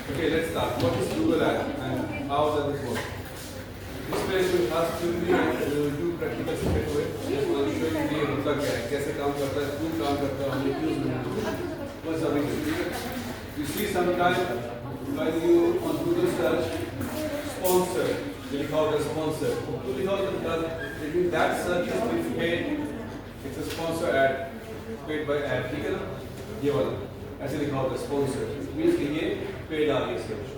Okay, let's start. What is Google Ads and how does it work? इस पे जो खास चुनरी है जो प्रैक्टिकल सीखे हुए जिस पर शो ये मतलब क्या है कैसे काम करता है क्यों काम करता है हमें क्यों ज़रूरत है बस अभी ठीक है you see sometime when you on Google search sponsor you लिखा होगा sponsor तो लिखा होगा because लेकिन that search is being paid it's a sponsor ad paid by ad ठीक है ना ये वाला ऐसे लिखा होगा sponsor means कि ये paid आ रही है search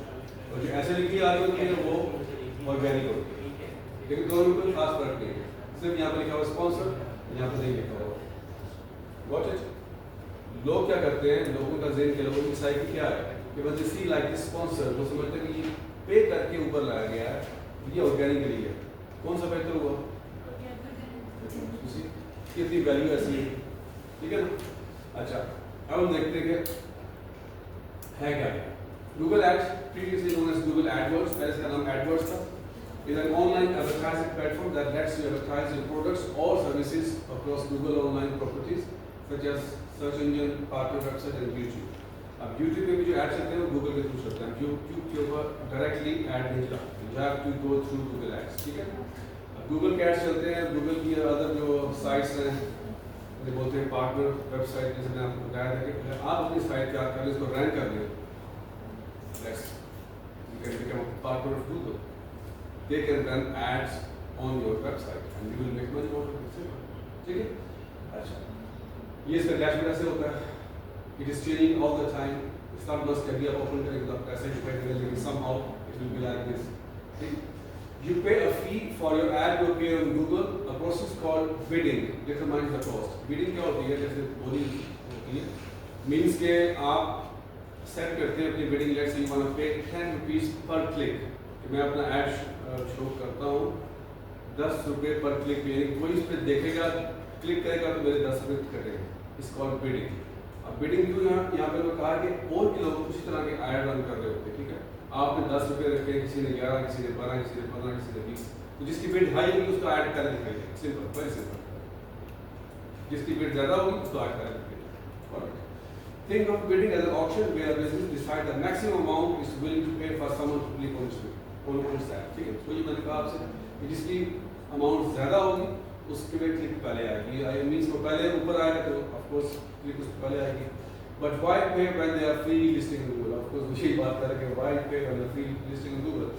और जो ऐसे लिखी आ रही होती है वो ऑर्गेनिक होती है लेकिन दोनों में कोई खास फर्क नहीं है सिर्फ यहाँ पर लिखा हुआ स्पॉन्सर यहाँ पर नहीं लिखा हुआ गॉट इट लोग क्या करते हैं लोगों का ज़हन के लोगों की साइकी क्या है कि बस सी लाइक दिस स्पॉन्सर वो समझते हैं कि ये पे करके ऊपर लाया गया है ये ऑर्गेनिकली है कौन सा बेहतर हुआ कितनी वैल्यू ऐसी है ठीक है ना अच्छा अब हम देखते हैं कि है क्या Google ads previously known as Google AdWords पहले इसका नाम एडवर्ड्स था is an online advertising platform that lets you advertise your products or services across Google online properties such as search engine, partner website and YouTube. अब YouTube पे भी जो ads चलते हैं वो Google के थ्रू चलते हैं YouTube के ऊपर directly ad नहीं चलाते you have to go through Google Ads ठीक है अब Google के ads चलते हैं Google की other जो sites हैं जो बोलते हैं partner website जैसे मैंने आपको बताया था कि अगर आप अपनी साइट पे आकर इसको रैंक कर लें yes you can become a partner of Google. They can run ads on your website and you will make money out of it. ठीक है? अच्छा. ये इसका डैशबोर्ड ऐसे होता है. It is changing all the time. It's not must कभी आप open करेंगे तो ऐसे ही दिखाई देगा लेकिन somehow it will be like this. ठीक? You pay a fee for your ad to appear on Google. A process called bidding determines the cost. Bidding क्या होती है जैसे बोली होती है. Means के आप set करते हैं अपनी bidding let's say you want to pay 10 rupees per click. कि मैं अपना ad शो करता हूँ 10 रुपये पर क्लिक पे कोई इस पर देखेगा क्लिक करेगा तो मेरे 10 रुपये कटेंगे इस कॉल बिडिंग अब बिडिंग क्यों यहाँ पे कहा कि और भी लोग उसी तरह के ऐड रन कर रहे होते हैं ठीक है आपने 10 रुपये रखे किसी ने 11 किसी ने 12 किसी ने 15 किसी ने 20 तो जिसकी बिड हाई होगी उसको ऐड कर दिखाई सिंपल वेरी सिंपल जिसकी बिड ज़्यादा होगी उसको ऐड कर दिखाई Think of bidding as an auction where business decide the maximum amount is willing to pay for someone to click on it. ठीक है तो ये मैंने कहा आपसे कि जिसकी अमाउंट ज़्यादा होगी उसके में क्लिक पहले आएगी आई मीन्स वो पहले ऊपर आएगा तो ऑफ कोर्स क्लिक उसके पहले आएगी but why pay when they are free listing in Google of course यही बात कर रहे हैं why pay when they are free listing in Google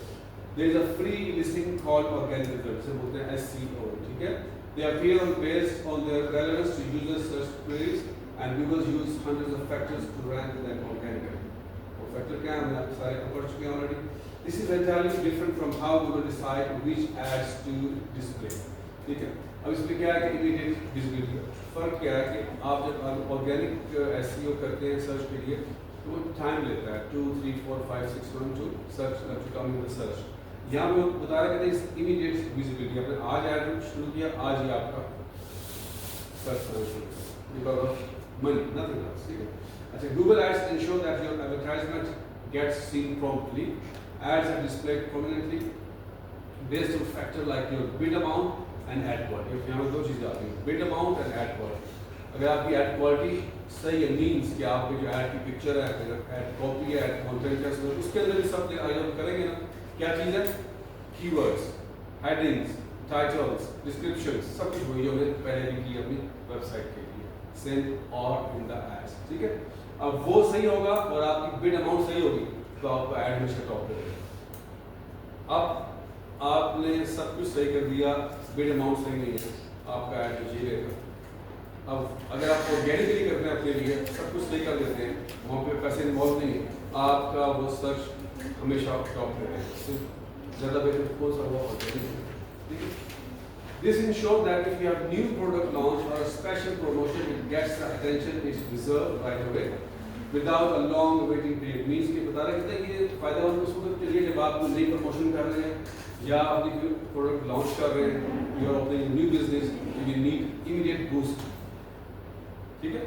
there is a free listing called organic result से बोलते हैं SEO ठीक है they appear on based on their relevance to users search queries and Google use hundreds of factors to rank them organically वो factor क्या है हमने आप सारे पढ़ चुके हैं already This is entirely different from how Google decide which ads to display. ठीक है अब इसमें क्या है कि immediate visibility फर्क क्या है कि आप जब ऑर्गेनिक SEO करते हैं सर्च के लिए तो वो टाइम लेता है 2 3 4 5 6 1 2 search to come in the search यहाँ पे बता रहे हैं कि इमीडिएट विजिबिलिटी आपने आज ऐड शुरू किया आज ही आपका सर्च करना शुरू किया because of money nothing else ठीक है अच्छा Google Ads ensure that your advertisement gets seen promptly. Ads are displayed prominently based on factor like your bid amount and ad quality. यहाँ पे दो चीज़ें आती हैं bid amount and ad quality. अगर आपकी ad quality सही है means कि आपके जो ad की picture है ad copy है ad content है उसके अंदर भी सब आइटम करेंगे ना क्या चीज़ है keywords, headings, titles, descriptions सब कुछ वही जो हमने पहले भी की अपनी वेबसाइट के लिए same or in the ads ठीक है अब वो सही होगा और आपकी bid amount सही होगी तो आपको ऐड में टॉप पे अब आपने सब कुछ सही कर दिया बिड अमाउंट सही नहीं है आपका ऐड में जी रहेगा अब अगर आप ऑर्गेनिकली करते हैं अपने लिए सब कुछ सही कर देते हैं वहाँ पे पैसे इन्वॉल्व नहीं है आपका वो सर्च हमेशा टॉप पे रहेगा ज़्यादा बेहतर कौन सा हुआ organic This ensures that if you have new product launch or a special promotion, it gets the attention it's deserved right away. Without a long waiting period means कि बता रहे हैं कि ये फायदेमंद उसको के लिए जब आप नई प्रमोशन कर रहे हैं या अपनी प्रोडक्ट लॉन्च कर रहे हैं you are opening new business you need immediate boost ठीक है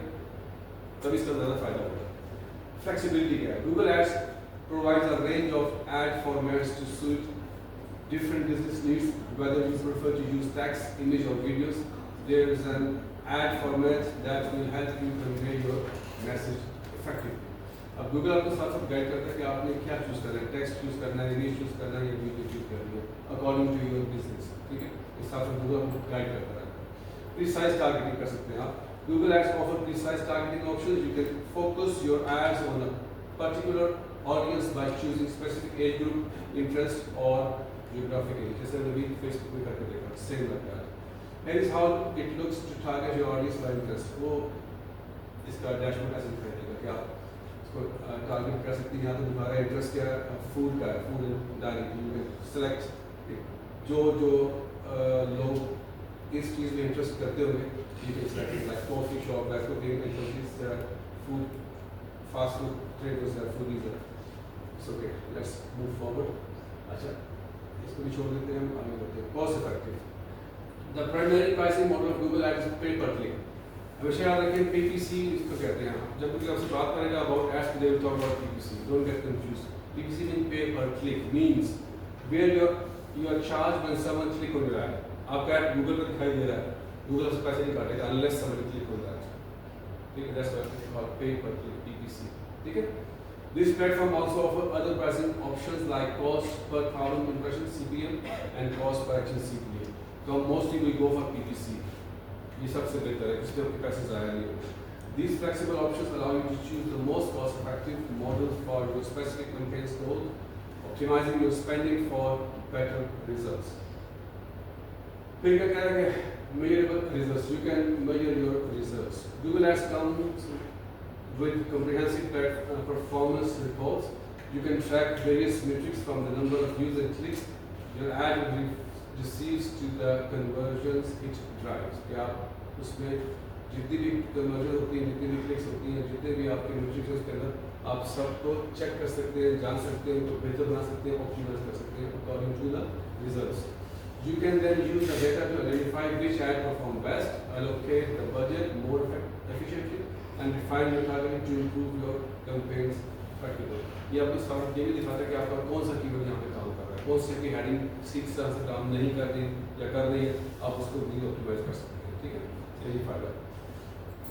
तब इसका ज़्यादा फायदा होगा फ्लेक्सिबिलिटी क्या है Google Ads provides a range of ad formats to suit different business needs whether you prefer to use text image or videos there is an ad format that will help you convey your message effectively अब Google आपको साथ साथ guide करता है कि आपने क्या choose करना है, टेक्स्ट चूज़ करना है, इमेज चूज़ करना है या वीडियो चूज़ करनी है अकॉर्डिंग टू योर बिजनेस, ठीक है। इस साथ साथ गूगल आपको गाइड करता रहता है। प्रिसाइज टारगेटिंग कर सकते हैं आप। Google Ads offer precise targeting options. You can focus your ads on a particular audience by choosing specific age group, interest or geographic area. जैसे अभी Facebook में करके देखा, same like that. Here is how it looks to target your audience by interest. वो इसका dashboard ऐसे दिखाई देगा कि आप इसको टारगेट कर सकते हैं। या तो तुम्हारा इंटरेस्ट क्या है, फूड का है, फूड एंड डाइनिंग में सेलेक्ट जो लोग इस चीज़ में इंटरेस्ट करते होंगे। You can select it like coffee shop, like cooking, because there are food, fast food traders, there are foodies there. So okay, let's move forward. अच्छा, इसको भी छोड़ देते हैं हम, आगे बढ़ते हैं। Cost effective. The primary pricing model of Google Ads is pay per click. हमेशा याद रखें PPC इसको कहते हैं। जब कोई आपसे बात करेगा about ads, they will talk about PPC. Don't get confused. PPC means pay per click, means where you are charged when someone click on your ad. आपका ad Google पे दिखाई दे रहा है, Google उससे पैसे नहीं काटेगा unless somebody click on that. ठीक है, that's what we call pay per click. ठीक है। This platform also offer other pricing options like cost per thousand impressions (CPM) and cost per action (CPA). तो mostly we go for PPC. ये सबसे बेहतर है, इसके आपके पैसे ज़ाया नहीं होंगे। These flexible options allow you to choose the most cost-effective model for your specific campaign's goal, optimizing your spending for better results. फिर क्या कह रहे हैं? Measurable results. You can measure your results. Google Ads comes with comprehensive performance reports. You can track various metrics from the number of user clicks your ad receives to the conversions it drives. क्या आप उसमें जितनी भी conversion होती है, जितनी भी clicks होती हैं, जितने भी आपके metrics उसके अंदर आप सबको check कर सकते हैं, जान सकते हैं, उनको बेहतर बना सकते हैं, optimize कर सकते हैं according to the results. You can then use the data to identify which ad perform best, allocate the budget more efficiently, and refine your targeting to improve your campaigns effectively. ये आपको साथ ये भी दिखाता है कि आपका कौन सा कीवर्ड यहाँ पे काम कर रहा है, कौन सी की हेडिंग ठीक तरह से काम नहीं कर रही या कर रही है, आप उसको भी ऑप्टिमाइज कर सकते हैं। ठीक है, यही फायदा है।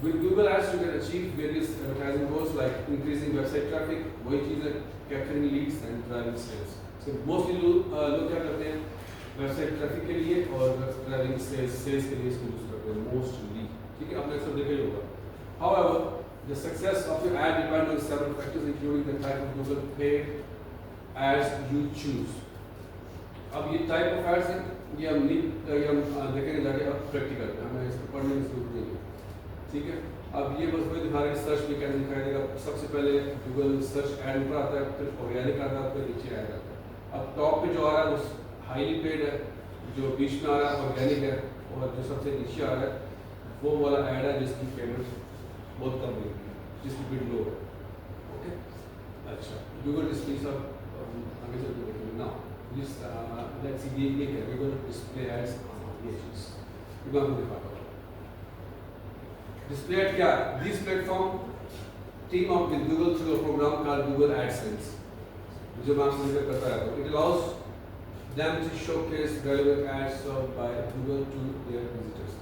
With Google Ads, you can achieve various advertising goals like increasing website traffic, वही चीज़ है, capturing leads and driving sales. So mostly लोग क्या करते हैं वेबसाइट ट्रैफिक के लिए और ड्राइविंग सेल्स के लिए इसको यूज करते हैं मोस्टली। ठीक है, आपने अक्सर देखा ही होगा। However, the success of your ad depends on several factors including the type of Google paid ads you choose. अब ये टाइप ऑफ एड्स हैं, ये हम देखेंगे जाके अब प्रैक्टिकल में, हमें इसको पढ़ने की जरूरत नहीं है। ठीक है, अब ये बस वही दिखा रहे हैं, सर्च में क्या दिखाई देगा। सबसे पहले गूगल सर्च एड ऊपर आता है, फिर ऑर्गेनिक आता है, फिर नीचे ऐड आता है। अब टॉप पे जो आ रहा है वो हाईली पेड है, जो बीच में आ रहा है ऑर्गेनिक है, और जो सबसे नीचे आ रहा है वो वाला ऐड है जिसकी पेमेंट बहुत कम मिलती है, जिसकी बिड लो है। ओके, अच्छा, गूगल डिस्प्ले सब आगे चल के देखेंगे ना। जिस लेट्स सी ये क्या है, गूगल डिस्प्ले एड्स, ये चीज़ मैं आपको दिखाता हूँ। डिस्प्ले एड क्या है? This platform team up with Google through a program called Google AdSense, जो मैं आपसे जिक्र करता रहता हूँ। It allows them to showcase relevant ads served by Google to their visitors.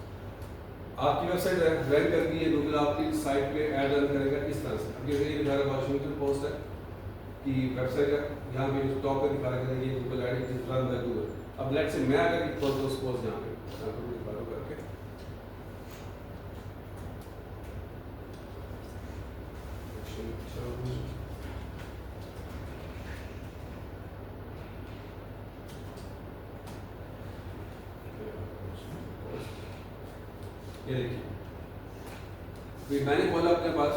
आपकी वेबसाइट रैंक करती है, गूगल आपकी साइट पे ऐड रन करेगा इस तरह से। अब ये दिखा रहा है वाशिंगटन पोस्ट है कि वेबसाइट है, यहाँ पे जो टॉप पे दिखा रहा है ये Google add is run by Google. अब लेट्स से मैं अगर खोल दूँ उस पोस्ट यहाँ पे आपको दिखा रहा हूँ करके, ये देखिए मैंने खोला अपने पास,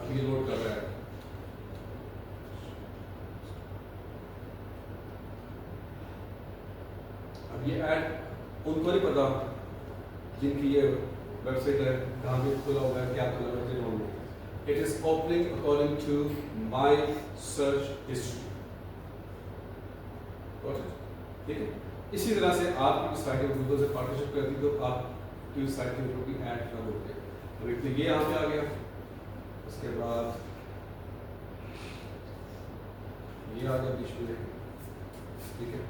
अब ये लोड कर रहा है। अब ये ऐड उनको नहीं पता जिनकी ये वेबसाइट है, कहाँ पे खुला हुआ है, क्या खुला हुआ है। It is opening according to my search history. ठीक है, इसी तरह से आपकी साइट गूगल से पार्टनरशिप करती तो आपकी साइट के ऊपर भी ऐड रन होते हैं। अब एक तो ये यहाँ पे आ गया, उसके बाद ये आ गया बीच में। ठीक है,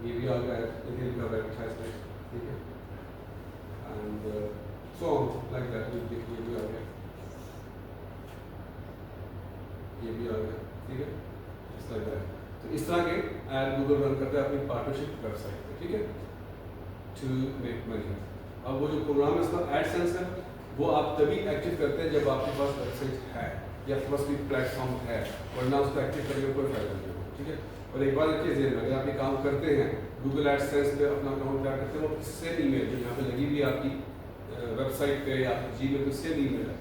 ये भी आ गया एडवर्टाइजमेंट। ठीक है, एंड लाइक दैट, ये भी आ गया, ये भी आ गया, ठीक है, इस लाइक दैट। तो इस तरह के ऐड गूगल रन करते हैं अपनी पार्टनरशिप वेबसाइट पे, ठीक है, टू मेक मनी। अब वो जो प्रोग्राम है इसका एडसेंस है, वो आप तभी एक्टिव करते हैं जब आपके पास वेबसाइट है या आपके पास कोई प्लेटफॉर्म है, वरना उसको एक्टिव करने में कोई फायदा नहीं होगा, ठीक है। और एक बात रखिए ज़हन में, अगर आप ये काम करते हैं गूगल एडसेंस पे अपना अकाउंट क्या करते हैं, वो सेम ईमेल जो यहाँ पे लगी हुई है आपकी वेबसाइट पे या जीमेल पे सेम ईमेल है,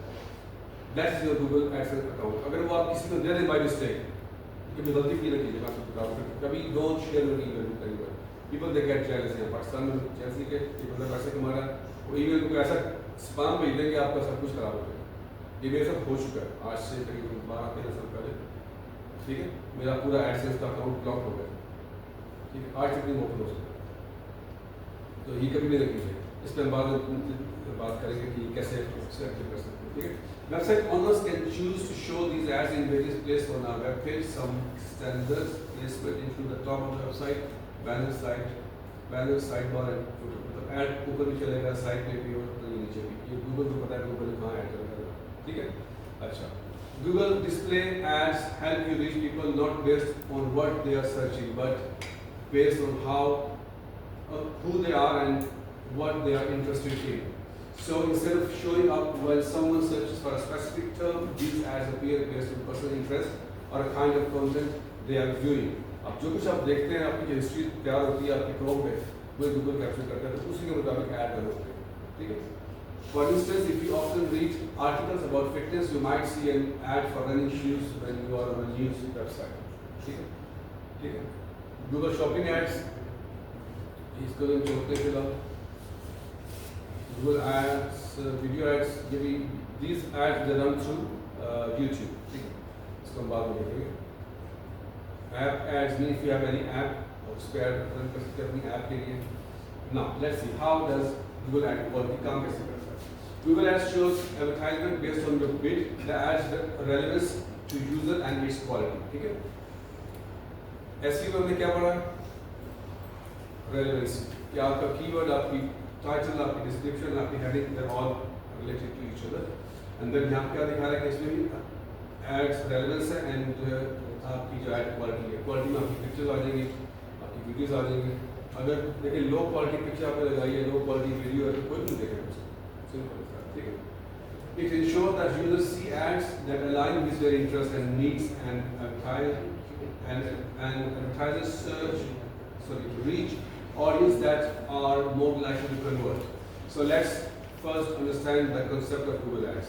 that is your Google AdSense account. अगर वो आप किसी को दे दें बाय मिस्टेक, कभी गलती की ना कीजिए, मैं आपको बता दूँ, कभी don't share your email with anyone, people they get jealous. यहाँ पाकिस्तान में जैसे कि पीपल ने पैसे कमा रहा है, वो ईमेल को ऐसा स्पैम भेज देंगे आपका सब कुछ खराब हो जाएगा। ये मेरे साथ हो चुका है आज से करीबन 12-13 साल पहले, ठीक है, मेरा पूरा एडसेंस का अकाउंट ब्लॉक हो गया, ठीक है, आज तक नहीं ओपन हो सकता। तो ये कभी नहीं कीजिए, इस पर हम बाद बात करेंगे कि कैसे इससे एक्टिव कर सकते हैं, ठीक है। Website owners can choose to show these ads in various places on our web page. Some standards placement include the top of the website, banner, sidebar and footer. मतलब ad ऊपर भी चलेगा, साइड पे भी और नीचे भी। ये गूगल को पता है गूगल ने कहाँ ऐड करेगा, ठीक है। अच्छा, Google display ads help you reach people not based on what they are searching, but based on how who they are and what they are interested in. So instead of showing up when someone searches for a specific term, these ads appear based on personal interest or a kind of content they are viewing. अब जो कुछ आप देखते हैं, आपकी जो history तैयार होती है आपके क्रोम पे, वो गूगल कैप्चर करता है, तो उसी के मुताबिक ऐड रन होते हैं, ठीक है। For instance, if you often read articles about fitness, you might see an ad for running shoes when you are on a news website, ठीक है, ठीक है। Google shopping ads, इसको हम छोड़ते हैं फिलहाल। Google ads, video ads, these ads they run through YouTube, ठीक है, इसको हम बाद में देखेंगे। App ads mean if you have any app, उस पर ऐड रन कर सकते हैं अपनी ऐप के लिए। Now let's see how does Google ad work, काम कैसे करता है। Google ads shows advertisement based on your bid, the ads relevance to user and its quality, ठीक है। SEO में क्या पढ़ा, रेलेवेंसी, कि आपका कीवर्ड, आपकी टाइटल, आपकी डिस्क्रिप्शन, आपकी heading, they all related to each other. And then यहाँ क्या दिखा रहा है कि इसमें भी एड्स रेलेवेंस है एंड आपकी जो एड क्वालिटी है, क्वालिटी में आपकी पिक्चर्स आ जाएंगी, आपकी वीडियोस आ जाएंगी। अगर देखिए लो क्वालिटी पिक्चर आपने लगाई है, लो क्वालिटी वीडियो है, तो कोई नहीं देखेगा उसको, सिंपल है, ठीक है। It ensures that users see ads that align with their interests and needs, and advertisers reach audience that are more likely to convert. So let's first understand the concept of Google Ads.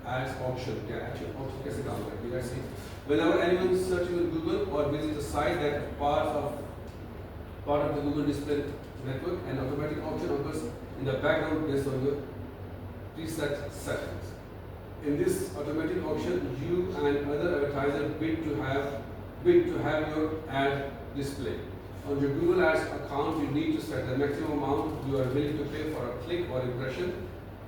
Ads auction, क्या actually auction कैसे काम करती है? Let's see. Whenever anyone is searching with Google or visits a site that is part of the Google display network, an automatic auction occurs in the background based on your preset settings. In this automatic auction, you and other advertisers bid to have your ad displayed. On your Google Ads account, you need to set the maximum amount you are willing to pay for a click or impression.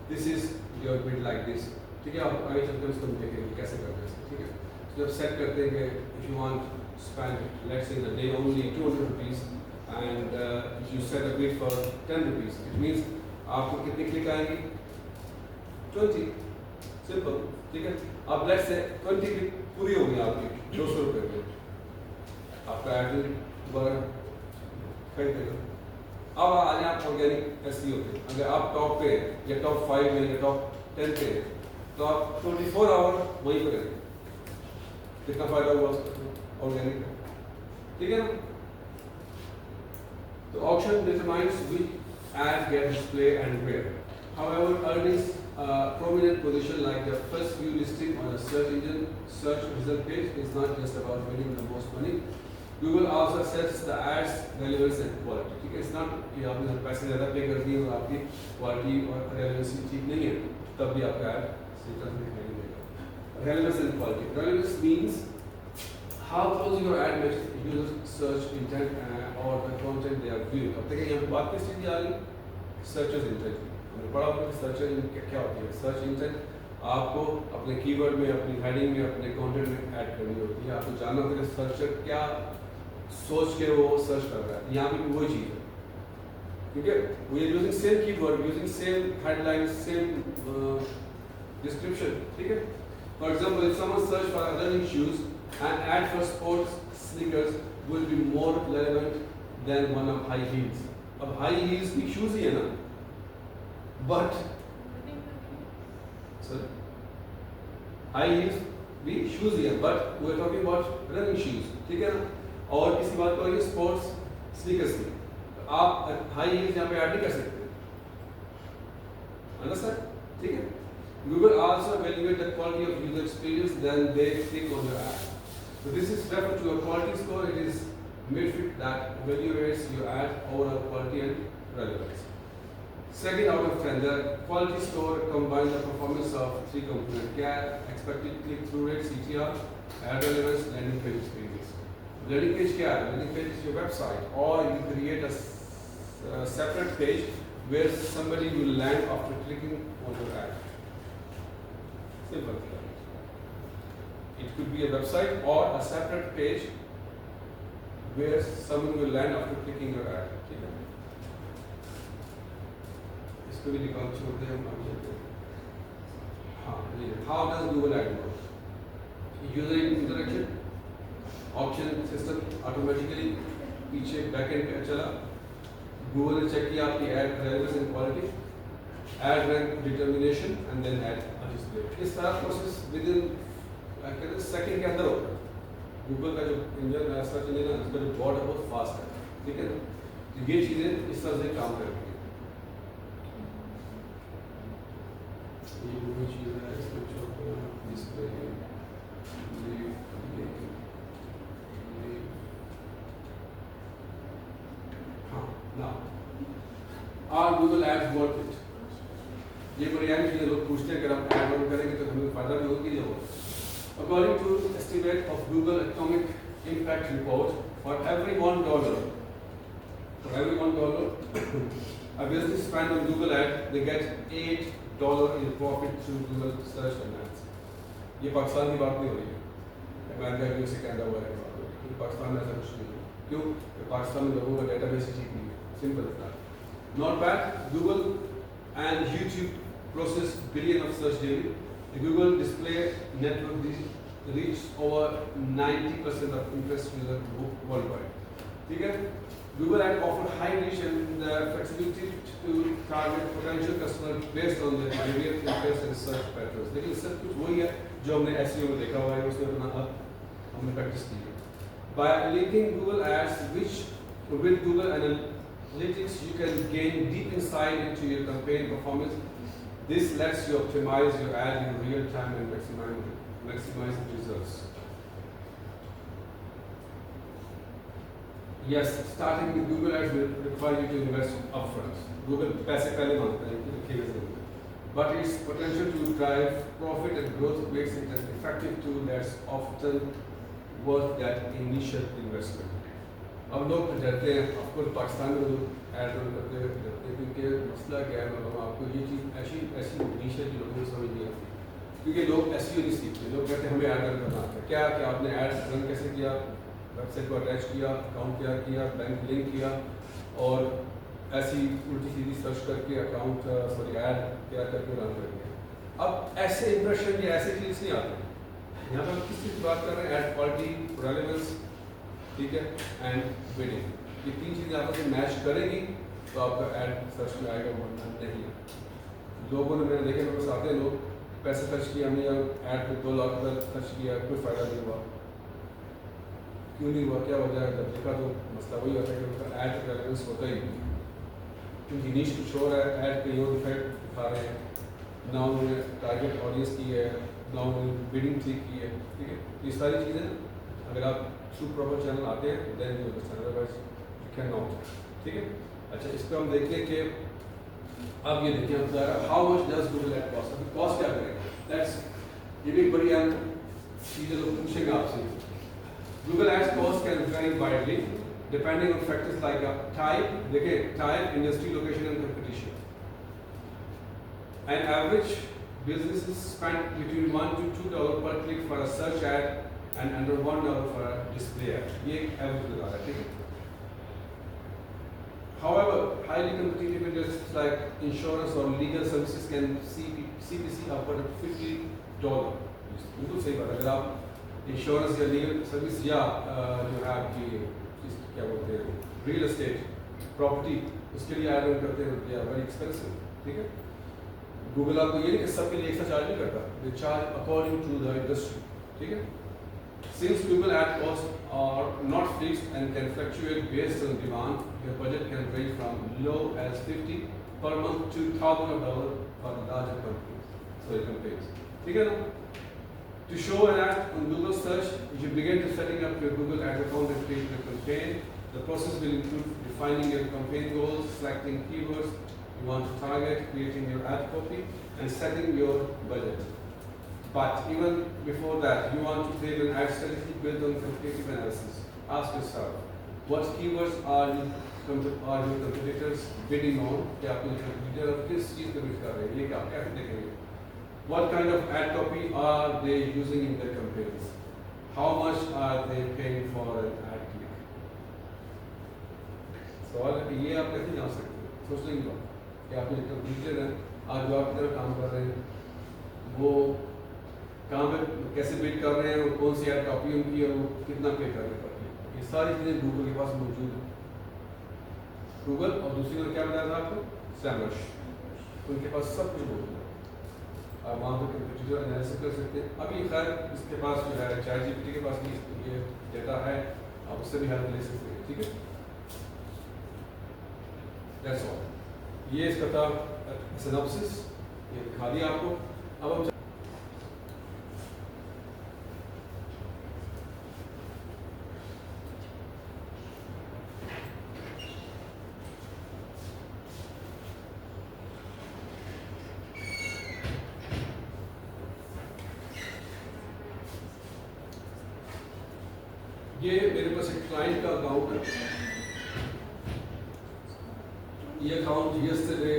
This is your bid like this. ठीक है, आप आगे चलकर इसको देखेंगे कैसे करते हैं, ठीक है। जब सेट करते हैं कि if you want spend let's say the day only 200 rupees and you set a bid for 10 rupees, it means आपको कितनी क्लिक आएंगी, 20, सिंपल, ठीक है। अब let's say 20 क्लिक पूरी होगी आपकी 200 रुपये में, आपका एड दोबारा खरीदेगा। अब आ जाए आप ऑर्गेनिक SEO पे, अगर आप टॉप पे या टॉप 5 में या टॉप 10 पे तो आप 24 आवर वहीं पर रहेंगे, कितना फायदा हुआ ऑर्गेनिक का, ठीक है ना। तो option determines which ads get displayed and where. However, earning prominent position like the first few listing on a search engine search result page is not just about winning the most money. Google also assesses the ads relevance and quality, ठीक है। It's not कि आपने पैसे ज़्यादा पे कर दिए और आपकी क्वालिटी और रेलेवेंसी ठीक नहीं है, तब भी आपका ऐड सही तरह से दिखाई देगा। Relevance and quality. Relevance means how close your ad matches user search intent or the content they are viewing. अब देखिए यहाँ पे बात किस चीज़ की आ रही, सर्चर्स इंटेंट। हमने पढ़ा होगा कि सर्चर क्या होती है। सर्च इंटेंट आपको अपने कीवर्ड में, अपनी हेडिंग में, अपने कंटेंट में ऐड करनी होती है। आपको जानना होता है कि सर्चर क्या सोच के वो सर्च कर रहा है। यहाँ पे भी वही चीज़ है, ठीक है, we are using same keyword, using same headlines, same description. ठीक है, for example, if someone search for running shoes, an ad for sports sneakers will be more relevant than one of high heels. अब high heels भी shoes ही है ना, but sorry, high heels भी shoes ही है, but we are talking about running shoes. ठीक है ना, और किसी बात को आगे sports sneakers की, तो आप high heels यहाँ पे ऐड नहीं कर सकते, understand? ठीक है, Google also evaluate the quality of user experience, then they click on your ad. So this is referred to a quality score. It is metric that evaluates your ad overall quality and relevance. Second out of 10, the quality score combines the performance of three components: CAC, expected click-through rate (CTR), ad relevance, landing page experience. Landing page क्या है? Landing page is your website, or you create a separate page where somebody will land after clicking on your ad. Simple. It could be a website or a separate page where someone will land after clicking your ad. ठीक है? इसको भी निकाल छोड़ते हैं हम आगे चलते हैं। हाँ, ये how does Google Ad work? User interaction, option system automatically पीछे backend पे चला, Google ने चेक किया आपकी ad relevance and quality, ad rank determination and then ad display. इस सारा प्रोसेस विद इन सेकंड के अंदर होता है। गूगल का जो इंजन है, सर्च इंजन है, उसका जो बॉट है बहुत फास्ट है, ठीक है ना, तो ये चीज़ें इस तरह से काम करती हैं। ये वो चीज़ है, इसमें जो डिस्प्ले हाँ ना are Google ads worth it, ये बढ़िया चीज़ें लोग पूछते हैं, अगर आप एड रन करेंगे तो हमें फायदा भी होगी जब। According to estimate of Google Economic Impact Report, for every $1, a business spend on Google Ad, they get $8 in profit through Google Search and Ads. ये पाकिस्तान की बात नहीं हो रही है, अमेरिका की से कहता हुआ है बात हो रही है, पाकिस्तान में ऐसा कुछ नहीं है। क्यों? पाकिस्तान में लोगों का डेटाबेस ही ठीक नहीं है, सिंपल इतना। Not bad. Google and YouTube process billion of search daily. The Google display network reach over 90% of interest users worldwide. ठीक है? Google Ad offer high reach and the flexibility to target potential customers based on their behavior, interest and search patterns. लेकिन सब कुछ वही है जो हमने SEO में देखा हुआ है, उसमें अपना हमने प्रैक्टिस की है। By linking Google Ads with Google Analytics, you can gain deep insight into your campaign performance. This lets you optimize your ad in real time and maximize results. Yes, starting with Google Ads will require you to invest upfront. Google पैसे पहले मांगता है कि रखे हुए ज़रूर, but its potential to drive profit and growth makes it an effective tool that's often worth that initial investment. अब लोग डरते हैं, ऑफकोर्स पाकिस्तान में लोग ऐड रन करते हैं डरते हैं, क्योंकि मसला क्या है, मतलब आपको ये चीज़ ऐसी निश है जो लोगों को समझ नहीं आती, क्योंकि लोग SEO नहीं सीखते। लोग कहते हैं हमें ऐड रन करना आता है, क्या आपने ऐड रन कैसे किया, वेबसाइट को अटैच किया, अकाउंट क्या किया, बैंक लिंक किया, और ऐसी उल्टी सीधी सर्च करके अकाउंट ऐड क्या करके रन कर दिया। अब ऐसे इंप्रेशन या ऐसे चीज़ नहीं आते। यहाँ पर हम किस चीज़ की बात कर रहे हैं? ऐड क्वालिटी, रेलेवेंस, ठीक है, एंड बिडिंग। ये तीन चीज़ें आपस में मैच करेगी तो आपका ऐड सर्च में आएगा, वरना नहीं है। लोगों ने मैंने देखे, मेरे पास आते हैं लोग, पैसे खर्च किया हमने या ऐड पे 2 लाख रुपये खर्च किया, कोई फ़ायदा नहीं हुआ। क्यों नहीं हुआ, क्या वजह है? जब देखा तो मसला वही होता है कि उनका ऐड रेलेवेंस होता ही नहीं, क्योंकि नीश कुछ और है, ऐड पे और इफेक्ट दिखा रहे हैं, ना उन्होंने टारगेट ऑडियंस की है, ना उन्होंने बिडिंग ठीक की है, ठीक है। ये सारी चीज़ें अगर आप थ्रू प्रॉपर चैनल आते हैं then you understand, otherwise you can not, ठीक है। अच्छा, इस पर हम देखें कि अब ये देखिए हम बता रहा how much does Google ad cost. अभी कॉस्ट क्या करेगा, दैट्स ये भी बड़ी अहम चीज़ें लोग पूछेंगे आपसे। Google ads cost can very widely depending on factors like type, देखिए type, industry, location and competition. An average businesses spend between $1 to $2 per click for a search ad and under $1 for a display ad. ये एक average लगा रहा है, ठीक है। However, highly competitive industries like insurance or legal services can see CPC upward of $50. बिल्कुल सही बात है। अगर आप इंश्योरेंस या लीगल सर्विस या जो है आपकी क्या बोलते हैं रियल एस्टेट प्रॉपर्टी उसके लिए ऐड करते हैं या वेरी एक्सपेंसिव, ठीक है। गूगल आपको ये नहीं कि सबके लिए एक सा चार्ज नहीं करता, they charge according to the industry, ठीक है। Since Google ad costs are not fixed and can fluctuate based on demand, your budget can range from low as $50 per month to $1,000 for larger campaigns. ठीक है ना? To show an ad on Google search, you begin to setting up your Google Ads account and create your campaign. The process will include defining your campaign goals, selecting keywords you want to target, creating your ad copy, and setting your budget. But even before that, you want to create an ad strategy built on competitive analysis. Ask yourself, what keywords are your competitors bidding on? क्या आपके competitor किस चीज़ पे bid कर रहे हैं? ये क्या कैसे देखेंगे? What kind of ad copy are they using in their campaigns? How much are they paying for an ad click? सवाल ये आप कैसे जान सकते हैं? सोच लेंगे कि आपके जो competitor हैं, आज जो आपकी तरफ काम कर रहे हैं, वो कहाँ पे कैसे बिड कर रहे हैं और कौन सी ऐड कॉपी उनकी है, वो कितना पे करने पड़ती है, ये सारी चीज़ें गूगल के पास मौजूद है। गूगल और दूसरी ने क्या बताया था आपको, सैमरश, उनके पास सब कुछ मौजूद है, आप वहाँ पर कंप्यूटर एनालिसिस कर सकते हैं। अभी खैर इसके पास जो है ChatGPT के पास भी ये डेटा है, आप उससे भी हेल्प ले सकते हैं, ठीक है। दैट्स ऑल, ये इसका था सिनॉप्सिस, ये दिखा दिया आपको। अब हम ये मेरे पास एक क्लाइंट का अकाउंट है, ये अकाउंट यस्टरडे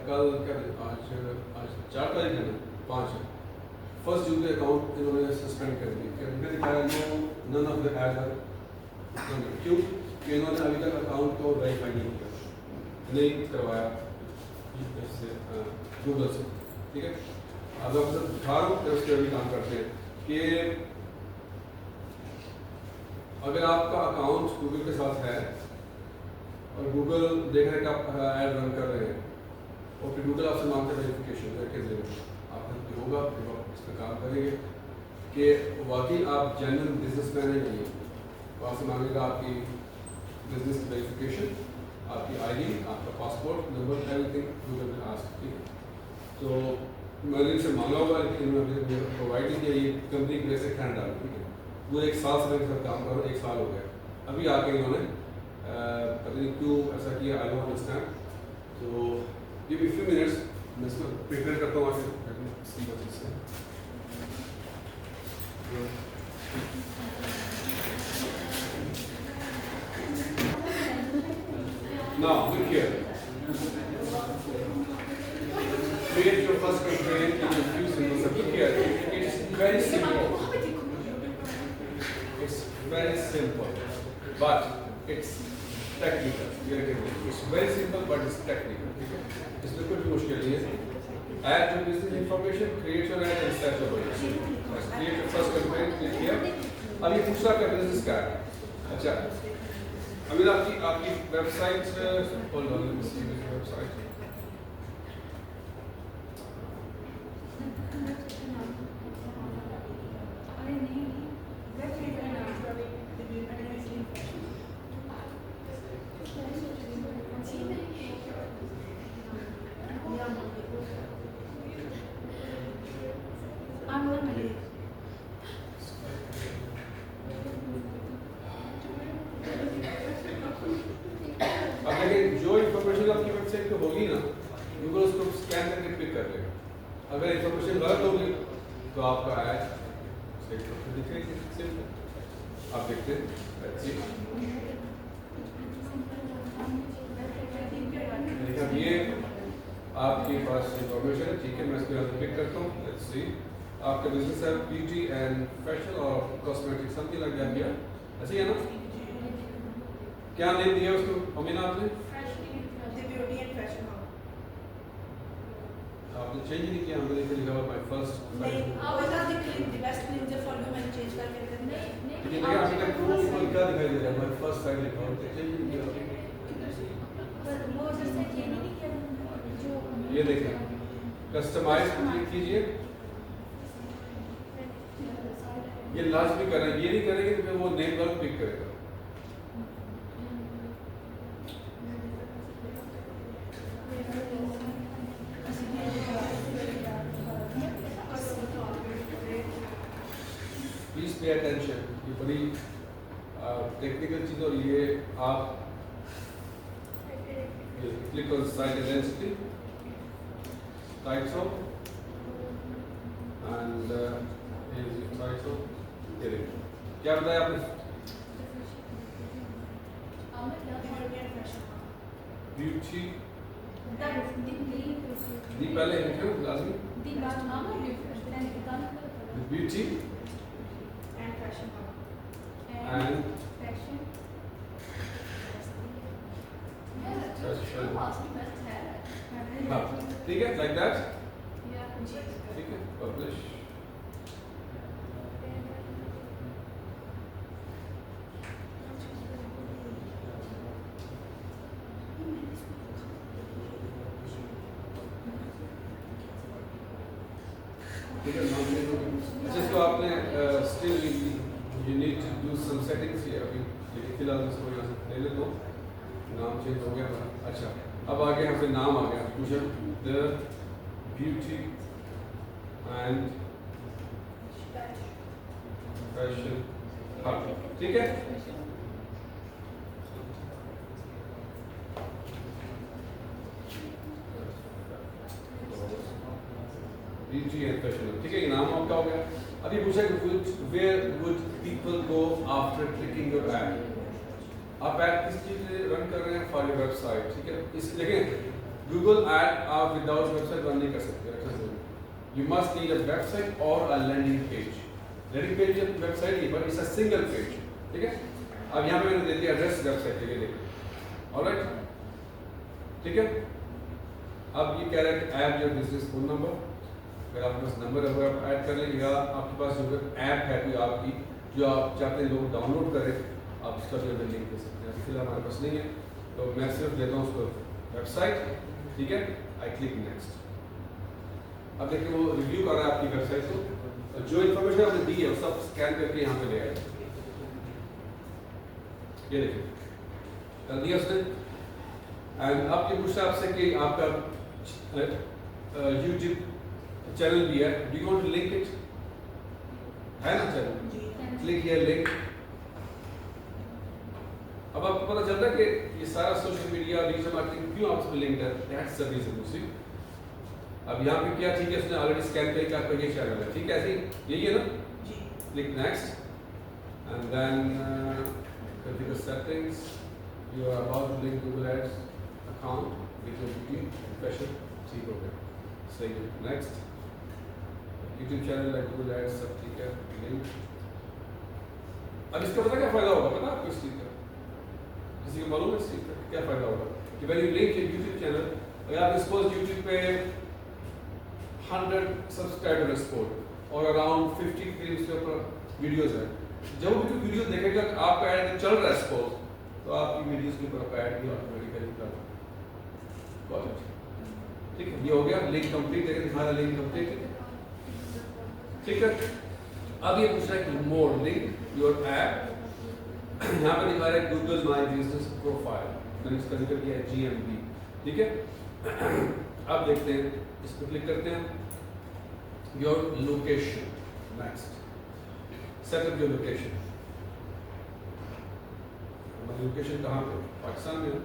कल क्या आज 4 तारीख है ना, 5 है, 1 जून के अकाउंट इन्होंने सस्पेंड कर दिया। मैंने दिखाया none of the ad are, क्यों कि इन्होंने अभी तक अकाउंट को वेरीफाई नहीं किया, नहीं करवाया गूगल से, ठीक है। अब आप सब दिखा रहा हूँ उसके अभी काम करते हैं कि अगर आपका अकाउंट गूगल के साथ है और गूगल देख रहे हैं कि आप ऐड रन कर रहे हैं और फिर गूगल आपसे मांगते हैं वेरिफिकेशन करके आपने होगा, फिर आप इस पर काम करेंगे कि वाकई आप जेन्युइन बिजनेसमैन हैं नहीं, तो आपसे मांगेगा आपकी बिजनेस की वेरिफिकेशन, आपकी ID, आपका passport number, everything Google will ask, ठीक है। तो मैंने इनसे मांगा हुआ है कि इन्होंने प्रोवाइड नहीं किया, ये कंपनी की वजह से खैर डाल, ठीक है। वो 1 साल से मेरे साथ काम कर रहा हूँ, 1 साल हो गया, अभी आके इन्होंने पता नहीं क्यों ऐसा किया, आई डोंट अंडरस्टैंड। तो गिव मी फ्यू मिनट्स, मैं इसको प्रिपेयर करता हूँ आगे सी बात इससे। Now look here, create your first campaign in a few simple steps. Look here, it's very simple. It's very simple, but it's technical. It's very simple, but it's technical. इसमें कुछ भी मुश्किल नहीं है। Add your business information, create your ad and set your budget. Create your first campaign, click here. अब ये पूछना का business क्या है? अच्छा, अभी आपकी website, hold on, let me see this website. जो इंफॉर्मेशन आपकी वेबसाइट पे होगी ना, गूगल उसको स्कैन करके पिक कर लेगा। अगर इंफॉर्मेशन गलत होगी तो आपका ऐड दिखेगा, आप देखते हैं। ये आपके पास इंफॉर्मेशन है, ठीक है, मैं इसको यहाँ पिक करता हूँ। लेट्स सी, आपका बिजनेस है ब्यूटी एंड फैशन और कॉस्मेटिक, समथिंग लाइक दैट, ऐसे ही है ना? क्या नेम दिया उसको अमीना आपने? फैशन हाउस आपने चेंज नहीं किया, हमने लिखा हुआ माय फर्स्ट नहीं बता the clip the best cleanser for you मैंने चेंज करके रख दिया लेकिन देखिए आपने क्या प्रूफ पर क्या दिखाई दे रहा है, माय फर्स्ट साइड लिखा हुआ है, चेंज नहीं किया। पर वो उधर से चेंज नहीं किया जो ये देखें कस्टमाइज क्लिक कीजिए, ये लाजमी करना, ये नहीं करेंगे तो फिर वो नेम वर्क पिक करेगा। प्लीज पे अटेंशन, ये बड़ी टेक्निकल चीज और ये आप click on side identity types of and types of, ये देखिए क्या बताया आपने, ब्यूटी दी पहले लिखे लाजमी, ब्यूटी एंड फैशन एंड हाँ ठीक है, लाइक दैट, ठीक है, पब्लिश। ठीक है, नाम ले लो। अच्छा, इसको आपने still you need to do some settings here, अभी लेकिन फिलहाल इसको यहाँ से ले ले दो, नाम चेंज हो गया हमारा। अच्छा, अब आगे यहाँ पे नाम आ गया, पूछो the beauty and fashion hub, ठीक है। ब्यूटी एंड फैशन, ठीक है, ये नाम आपका हो गया। अभी पूछा कि where would people go after clicking your ad, आप ऐड किस चीज से रन कर रहे हैं, फॉर योर वेबसाइट, ठीक है। इस देखें गूगल ऐड आप विदाउट वेबसाइट रन नहीं कर सकते, you must need a website और a landing page. Landing page website ही, but it's a single page, ठीक है। अब यहाँ पे मैंने दे दिया एड्रेस वेबसाइट के लिए, देखिए, ऑलराइट, ठीक है। अब ये कह रहा है कि add your business phone number, अगर आपके पास नंबर है वो आप ऐड कर लेंगे, या आपके पास जो ऐप है कोई आपकी जो आप चाहते हैं लोग डाउनलोड करें, आप इसका जो लिंक दे सकते हैं। फिलहाल हमारे पास नहीं है तो मैं सिर्फ देता हूँ उसको वेबसाइट, ठीक है। आई क्लिक नेक्स्ट, अब देखिए वो रिव्यू कर रहा है आपकी वेबसाइट को, तो जो इन्फॉर्मेशन आपने दी है वो सब स्कैन करके यहाँ पे ले आएगा, ये देखिए कर दिया उसने। एंड अब ये पूछता है आपसे कि आपका यूट्यूब चैनल भी है, do you want to link it, है ना चैनल, क्लिक हियर लिंक। अब आपको पता चलता है कि ये सारा सोशल मीडिया डिजिटल मार्केटिंग क्यों आपसे लिंक्ड है, that's the reason you see. अब यहाँ पे क्या, ठीक है, उसने ऑलरेडी स्कैन करके आपका ये चैनल है, ठीक है, ऐसे यही है ना जी। Click next and then configure settings, you are about to link Google Ads account with your beauty fashion, ठीक हो गया, सही है। नेक्स्ट YouTube चैनल है, Google Ads सब ठीक है, लिंक। अब इसका पता क्या फायदा होगा, पता आपको इस चीज का, किसी को मालूम है इस चीज का क्या फायदा होगा कि when you link your YouTube channel, अगर आप सपोज YouTube पे 100 सब्सक्राइबर स्पोर्ट और अराउंड 50 फिल्म्स के ऊपर वीडियोस हैं, जब भी कोई वीडियो देखेगा आपका ऐड चल रहा है सपोज, तो आपकी वीडियोस के ऊपर ऐड भी ऑटोमेटिकली कर, ठीक है। ये हो गया लिंक कंप्लीट, देखिए दिखा रहा लिंक कंप्लीट, ठीक है। अब ये पूछ रहा है कि मोर लिंक योर ऐप, यहाँ पे दिखा रहा है गूगल माय बिजनेस प्रोफाइल, मैंने इसका जिक्र किया है GMB, ठीक है। अब देखते हैं, इस पर क्लिक करते हैं, your location, next setup your location. हमारी लोकेशन कहाँ पे, पाकिस्तान में है।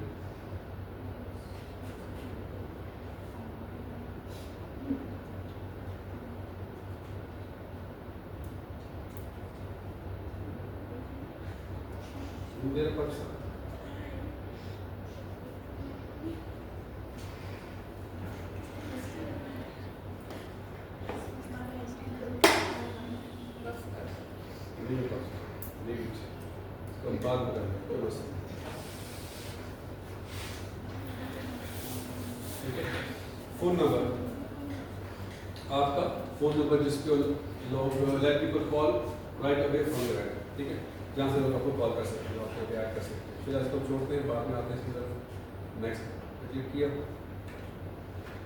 पाकिस्तान बाद में फ़ोन नंबर, आपका फ़ोन नंबर जिस पे लोग let people call right away from your add, ठीक है, जहाँ से लोग आपको कॉल कर सकते हैं, आपको ऐड कर सकते हैं। फिर इसको छोड़ते हैं, बाद में आते हैं इसकी तरफ। नेक्स्ट क्लिक किया।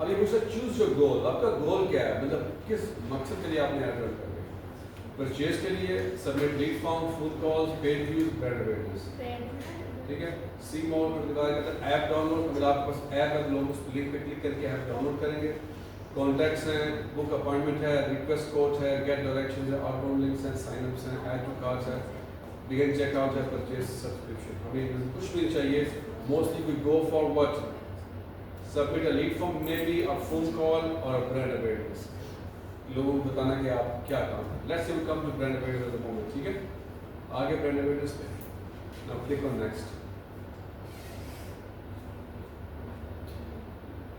अब ये पूछता चूज योर गोल, आपका गोल क्या है, मतलब किस मकसद के लिए आपने ऐड रन करनी है। परचेज के लिए, submit lead form, phone calls, paid views, brand awareness, ठीक है। सी मोर में बताया जाता है ऐप डाउनलोड, अगर आपके पास ऐप है तो लोग उस लिंक पे क्लिक करके ऐप डाउनलोड करेंगे। कॉन्टैक्ट्स हैं, बुक अपॉइंटमेंट है, रिक्वेस्ट कोड है, गेट डायरेक्शंस है, आउटबाउंड लिंक्स हैं, साइन अप्स हैं, ऐड टू कार्ड्स है, बिगिन चेकआउट है, परचेज सब्सक्रिप्शन। हमें कुछ नहीं चाहिए, mostly we go for what, submit a lead form, may be a phone call और अ ब्रांड अवेयरनेस, लोगों को बताना कि आप क्या काम है। Let's say we come to brand awareness at the moment, ठीक है। आगे ब्रांड अवेयरनेस पे now click on next,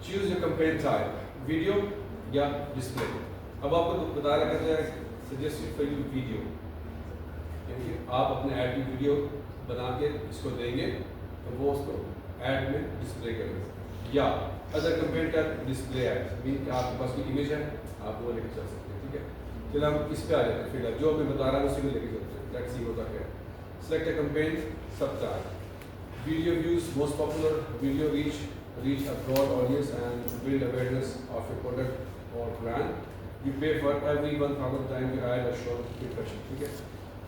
choose your campaign type, video या डिस्प्ले। अब आपको बता रखा जाए सजेस्टेड फॉर यू वीडियो, यानी आप अपने ऐड की वीडियो बना के इसको देंगे तो वो उसको ऐड में डिस्प्ले करेंगे, या other campaign type display ad, mean कि आपके पास कोई इमेज है आप वो लेके चल सकते हैं, ठीक है। चलो हम इस पे आ जाते हैं, फिर जो मैं बता रहा हूँ उसी को लेके चलते हैं। लेट्स सी होता क्या है। सेलेक्ट अ कैंपेन सब type, video views, most popular, video reach a broad audience and build awareness of your product or brand. You pay for every 1,000 times you add a short impression, ठीक है।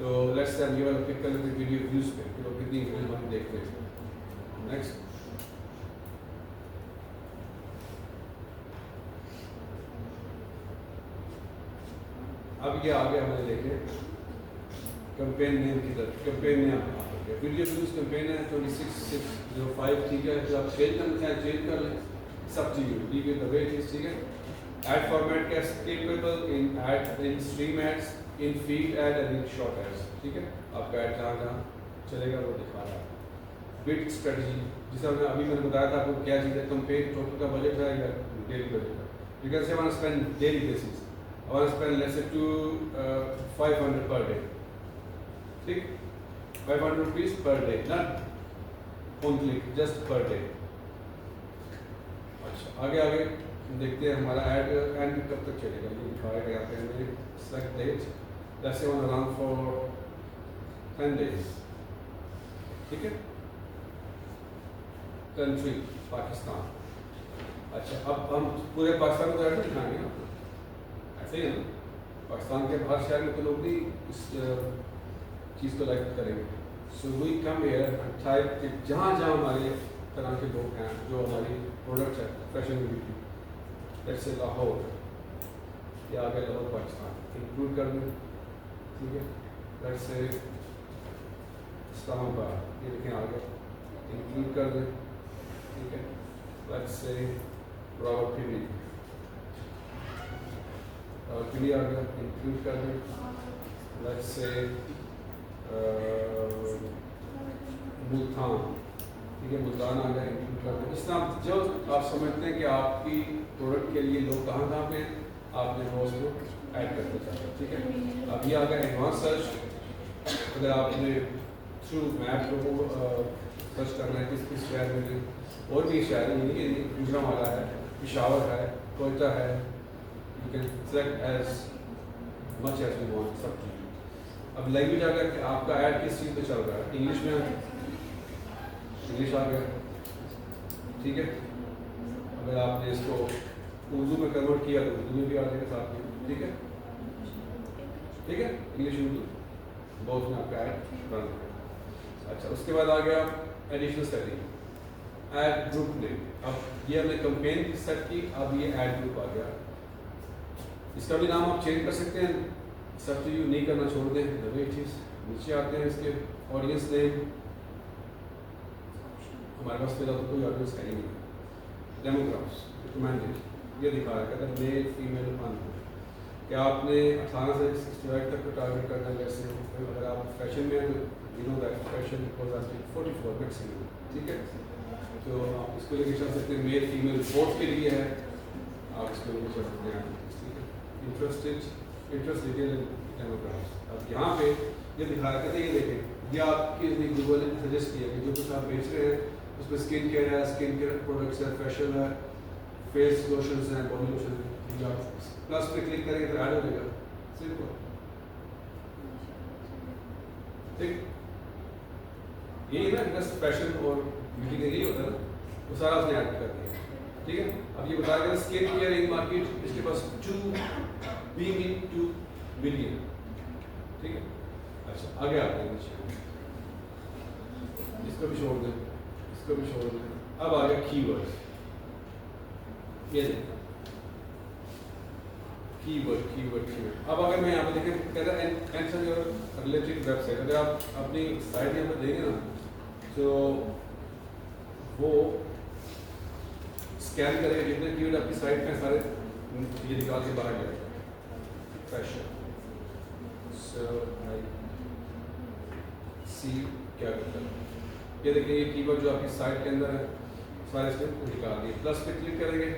तो let's say हम ये वाला click कर लेते हैं video views पे, कि लोग कितनी व्यूज हमारी देखते हैं। नेक्स्ट, अब ये आगे हमें देखें कैंपेन नेम की तरफ। Campaign name video views campaign है 26605, ठीक है। जो आप चेंज करना चाहें चेंज कर लें, सब चीज़ leave it the way it is, ठीक है। ऐड फॉर्मेट क्या skippable in ad, in stream ads, in feed ad and in short ads, ठीक है। आपका ऐड जहाँ जहाँ चलेगा वो दिखा रहा है। बिट स्ट्रेटजी, जिसे अभी मैंने बताया था आपको क्या चीज़ है, कैंपेन टोटल का बजट है या डेली बजट है। You can say I want to spend daily basis, I want to spend let's say 500 per day, ठीक, 500 rupees per day, not on click, just per day। अच्छा, आगे आगे देखते हैं हमारा ऐड एंड कब तक चलेगा, ये दिखाएगा यहाँ पे हमें। Select date, let's say one run for 10 days, ठीक है। कंट्री पाकिस्तान। अच्छा, अब हम पूरे पाकिस्तान को ऐड दिखाएंगे ना, ऐसे ही है ना। पाकिस्तान के हर शहर में तो लोग भी इस चीज़ को लाइक करेंगे। So we come here and type कि जहाँ जहाँ हमारे तरह के लोग हैं, जो हमारी प्रोडक्ट है fashion beauty, let's say Lahore, या आगे लाहौर पाकिस्तान इंक्लूड कर दें, ठीक है। लेट्स से इस्लामाबाद, ये देखें आगे इंक्लूड कर दें, ठीक है। लेट्स से रावलपिंडी, रावलपिंडी आ गया, इंक्लूड कर दें। लेट्स से मुल्तान, ठीक है, मुल्तान आ गया, इंक्लूड कर दें। इस तरह जो आप समझते हैं कि आपकी प्रोडक्ट के लिए लोग कहाँ कहाँ पे आपने वो उसको ऐड करते चाहते हैं, ठीक है। अब ये आ गया एडवांस सर्च, अगर आपने थ्रू मैप लोगों को सर्च करना है किस किस शहर में भी, और भी शहर है, ये नहीं गुजरांवाला है, पेशावर है, कोयटा है, you can select as much as you want, सब चीज़। अब लैंग्वेज आ गया कि आपका ऐड किस चीज़ पे चल रहा है, इंग्लिश में, इंग्लिश आ गया, ठीक है। अगर आपने इसको उर्दू में कन्वर्ट किया तो उर्दू में भी आ जाएगा साथ में, ठीक है, ठीक है। इंग्लिश उर्दू बहुत में आपका ऐड रन है। अच्छा, उसके बाद आ गया additional setting, add group name. अब ये हमने कैंपेन सेट की, अब ये ऐड ग्रुप आ गया, इसका भी नाम आप चेंज कर सकते हैं, सब तो यू नहीं करना छोड़ दें, द वे इट इज। नीचे आते हैं इसके ऑडियंस नेम, हमारे पास फिलहाल तो कोई ऑडियंस है ही नहीं। डेमोग्राफ्स, रिकमेंडेड, ये दिखा रहा है, कहता है मेल फीमेल अनमेल, क्या आपने 18 से 65 तक को टारगेट करना है। जैसे अगर आप फैशन में हैं तो you know that fashion because आप 44 मैक्सिमम, ठीक है। तो आप इसको लेके चल सकते हैं, मेल फीमेल बोथ के लिए है, आप इसको लेके चल सकते हैं, ठीक है। इंटरेस्ट डिटेल डेमोग्राफ्स, अब यहाँ पे ये दिखा रहा है, ये देखें, ये आपके लिए गूगल ने सजेस्ट किया कि जो कुछ आप बेच रहे हैं उसमें स्किन केयर है, स्किन केयर प्रोडक्ट्स है, फैशन है, फेस लोशंस हैं, बॉडी लोशन है, आप प्लस पे क्लिक करेंगे तो ऐड हो जाएगा, सिंपल। ठीक, यही ना बस फैशन और ब्यूटी का यही होता है ना, वो सारा उसने ऐड कर दिया। ठीक है, अब ये बता रहे हैं स्किन केयर इन मार्केट इसके पास 2 बिलियन। ठीक है, अच्छा आगे आते हैं नीचे, इसको भी छोड़ दें, इसको भी छोड़ दें। अब आ गया कीवर्ड्स, ये देखो कीवर्ड। अब अगर मैं यहाँ पे देखें कहता है एंटर योर रिलेटेड वेबसाइट, अगर आप अपनी साइट यहाँ पे देंगे ना तो वो स्कैन करेगा जितने कीवर्ड आपकी साइट में सारे ये निकाल के बाहर जाएगा। फैशन, सो आई सी क्या करता है, ये देखिए ये कीवर्ड जो आपकी साइट के अंदर है सारे इसमें निकाल दिए। प्लस पे क्लिक करेंगे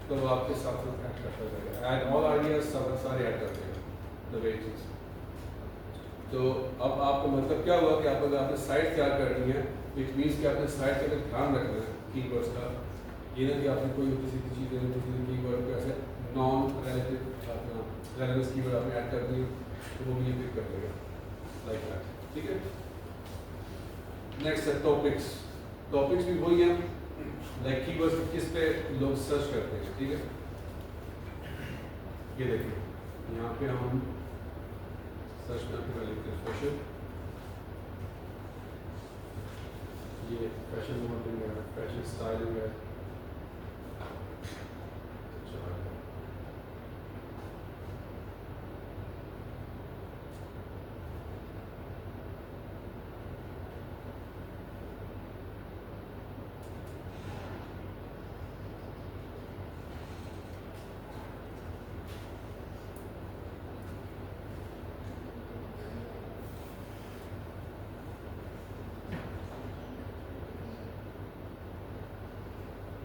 तो वो आपके साथ ऐड करता जाएगा, ऐड ऑल आइडियाज सब सारे ऐड कर देगा द वे इट इज। तो अब आपको मतलब क्या हुआ कि आप अगर आपने साइट तैयार करनी है, इट मीन्स कि आपने साइट का ध्यान रखना है कीवर्ड्स का, ये ना कि आपने कोई किसी चीज़ कीवर्ड को ऐसे नॉन रिलेटिव अपना रेलेवेंस कीवर्ड आपने ऐड कर दी तो वो भी ये पिक कर देगा लाइक दैट। ठीक है, नेक्स्ट है टॉपिक्स। टॉपिक्स भी वही हैं लाइक कीवर्ड्स किस पे लोग सर्च करते हैं। ठीक है, ये देखिए यहाँ पे हम सर्च में लिखते हैं फैशन, ये फैशन मॉडलिंग है, फैशन स्टाइलिंग है,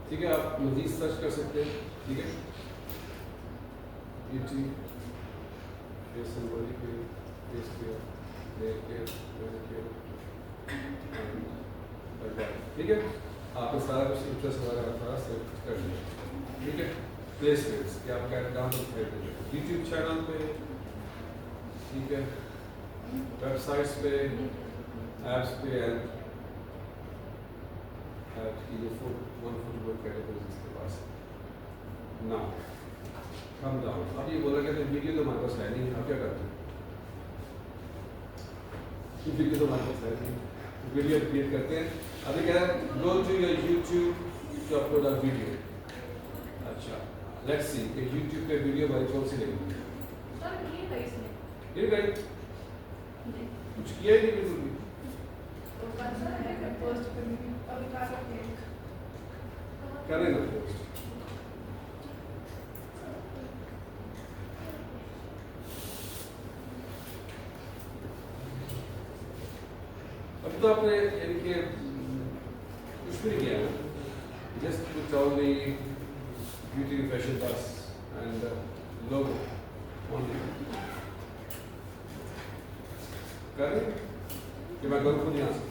ठीक है, आप मजीद सर्च कर सकते हैं। ठीक है, beauty, face and body care, face care, nail care, manicure, ठीक है, आपने सारा कुछ इंटरेस्ट वगैरह सारा सेव कर लिया। ठीक है, प्लेसमेंट्स कि आप क्या डाउन यूट्यूब चैनल पे, ठीक है, वेबसाइट्स पे, ऐप्स पे एंड की जो वन फुटबॉल कैटेगरीज इसके पास ना कम डाउन। अब ये बोला गया तो वीडियो तो हमारे पास है नहीं, आप क्या करते हैं, वीडियो तो हमारे पास है नहीं, वीडियो क्रिएट करते हैं। अभी कह रहा है go to your YouTube to upload a video. अच्छा लेट्स सी कि यूट्यूब पे वीडियो हमारी कौन सी लगेगी। ये गई कुछ किया ही नहीं बिल्कुल भी। करें ना पोस्ट, अभी तो आपने इनके कुछ भी नहीं किया ना, just put all the beauty fashion बस एंड लोगो ओनली। करें कि मैं करूँ खुद यहाँ से।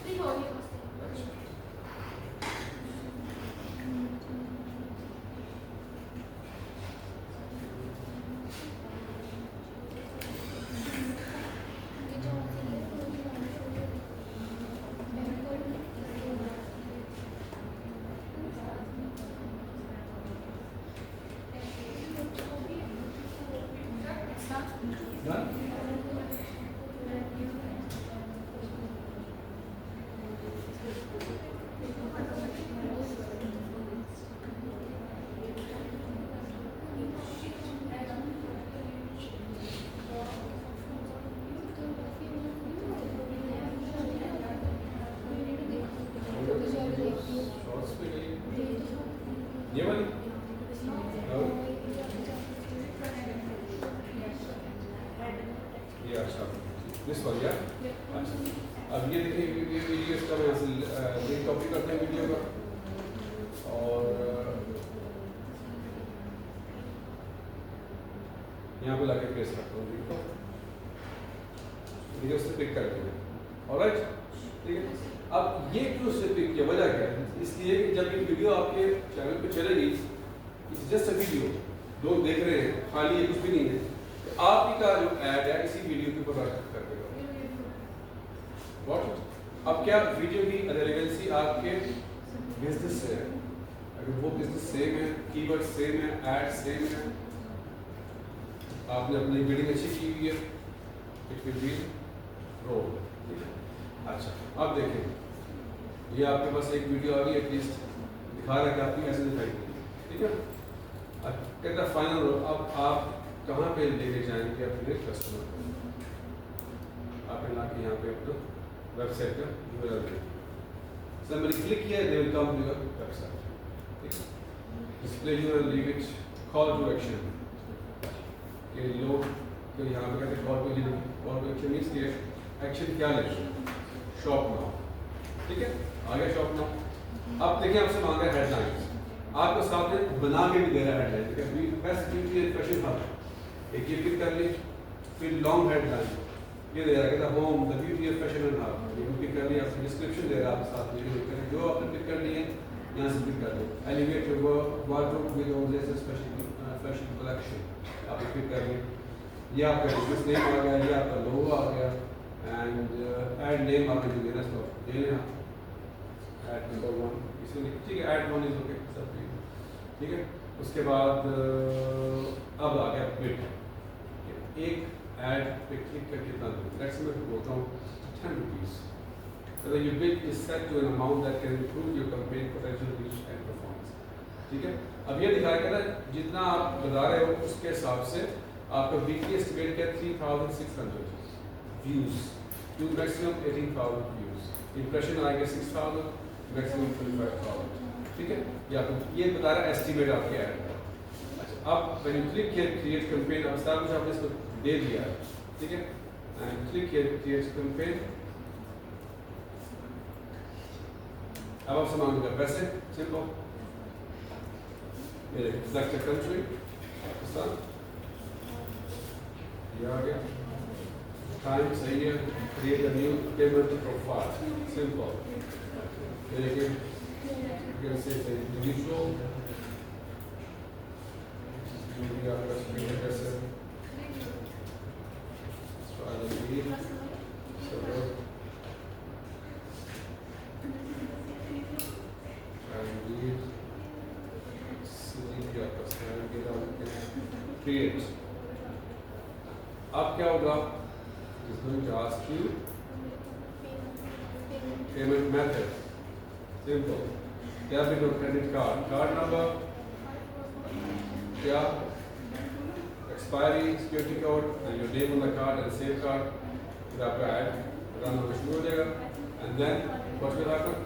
ये वाली ये अच्छा दिस वाली यार। अच्छा अब ये देखिए ये वीडियो इसका मैं लिंक कॉपी करते हैं वीडियो का और यहाँ पे लाके पेस्ट करता हूँ वीडियो से पिक कर लेंगे। ऑलराइट ठीक है, अब ये क्यों से पिक किया, वजह क्या है, इसलिए कि जब ये वीडियो आपके चैनल पे चलेगी इट्स जस्ट अ वीडियो, लोग देख रहे हैं, खाली ये कुछ भी नहीं है। तो आपकी का जो ऐड है इसी वीडियो के ऊपर रख कर देगा। व्हाट? अब क्या वीडियो की रेलेवेंसी आपके बिजनेस से है, अगर वो बिजनेस सेम है, कीवर्ड सेम है, ऐड सेम है, आपने अपनी बिल्डिंग अच्छी की हुई है, इट विल बी रोल। अच्छा, अब देखें, ये आपके पास एक वीडियो आ गई, एटलीस्ट दिखा रहा है कि आपकी ऐसे दिखाई देगी, ठीक है। अब कहता फाइनल रोल, अब आप कहाँ पे लेके जाएंगे अपने कस्टमर को? आप ला के यहाँ पे अपना वेबसाइट का URL देंगे। Somebody click here, they will come to your website. ठीक है? Display URL, leave it, call to action. कि लोग तो यहाँ पे कहते हैं call to action means कि action क्या ले? Shop now. ठीक है? आगे shop now. अब देखिए आपसे मांगा है headlines. आपको साथ में बना के भी दे रहा है headline. ठीक है? Best beauty and fashion hub. एक ये क्लिक कर ली, फिर long headline. ये दे रहा है कि home the beauty of fashion and heart, ये क्लिक कर लिया, आपको डिस्क्रिप्शन दे रहा है, आप साथ में क्लिक करें, जो आपने क्लिक कर लिए यहाँ से क्लिक कर लो, elevate your wardrobe with all this special fashion collection, आप क्लिक कर लिए, ये आपका बिजनेस नेम आ गया, ये आपका लोगो आ गया, एंड ऐड नेम आपने जो देना है दे लेना, ऐड नंबर 1 इसमें ठीक है, ऐड 1 इज ओके सब ठीक है। उसके बाद अब आ गया बिड, एक ऐड पे क्लिक करके कितना दूँ, लेट्स मैं बोलता हूँ 10 rupees. So your bid is set to an amount that can improve your campaign potential reach and performance. ठीक है, अब ये दिखाएगा ना जितना आप बता रहे हो उसके हिसाब से आपका वीकली एस्टिमेट क्या 3600 views to maximum 18000 views, impression आएगा 6000, मैक्सिमम 25000। ठीक है, ये आपको ये बता रहा है एस्टिमेट आपके ऐड का। अच्छा, अब when you click here create campaign, अब सारा कुछ आपने इसको दे दिया है, ठीक है, and click here create campaign. अब आप मांगेगा पैसे, सिंपल, ये सिलेक्ट कंट्री पाकिस्तान, ये आ गया, टाइम सही है, create a new payment profile, simple, ये देखिए कैसे इंडिविजुअल आपका स्क्रीन कैसे create. अब क्या होगा? It's going to ask you payment method. Simple. Debit or credit card. Card number. क्या? Expiry, security code, and your name on the card and save card. फिर आपका ad run होना शुरू हो जाएगा. And then what will happen?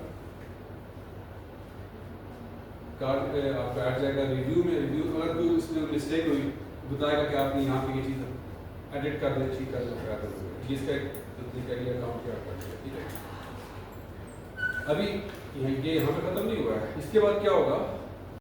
Card आपका add जाएगा review में, रिव्यू अगर कोई इसमें मिस्टेक हुई बताएगा कि आपने यहाँ पे ये चीज़ एडिट कर दे, ठीक कर दो, क्या कर दो, जिसका तरीका ये अकाउंट क्या कर दिया, ठीक है। अभी ये यहाँ पे ख़त्म नहीं हुआ है, इसके बाद क्या होगा?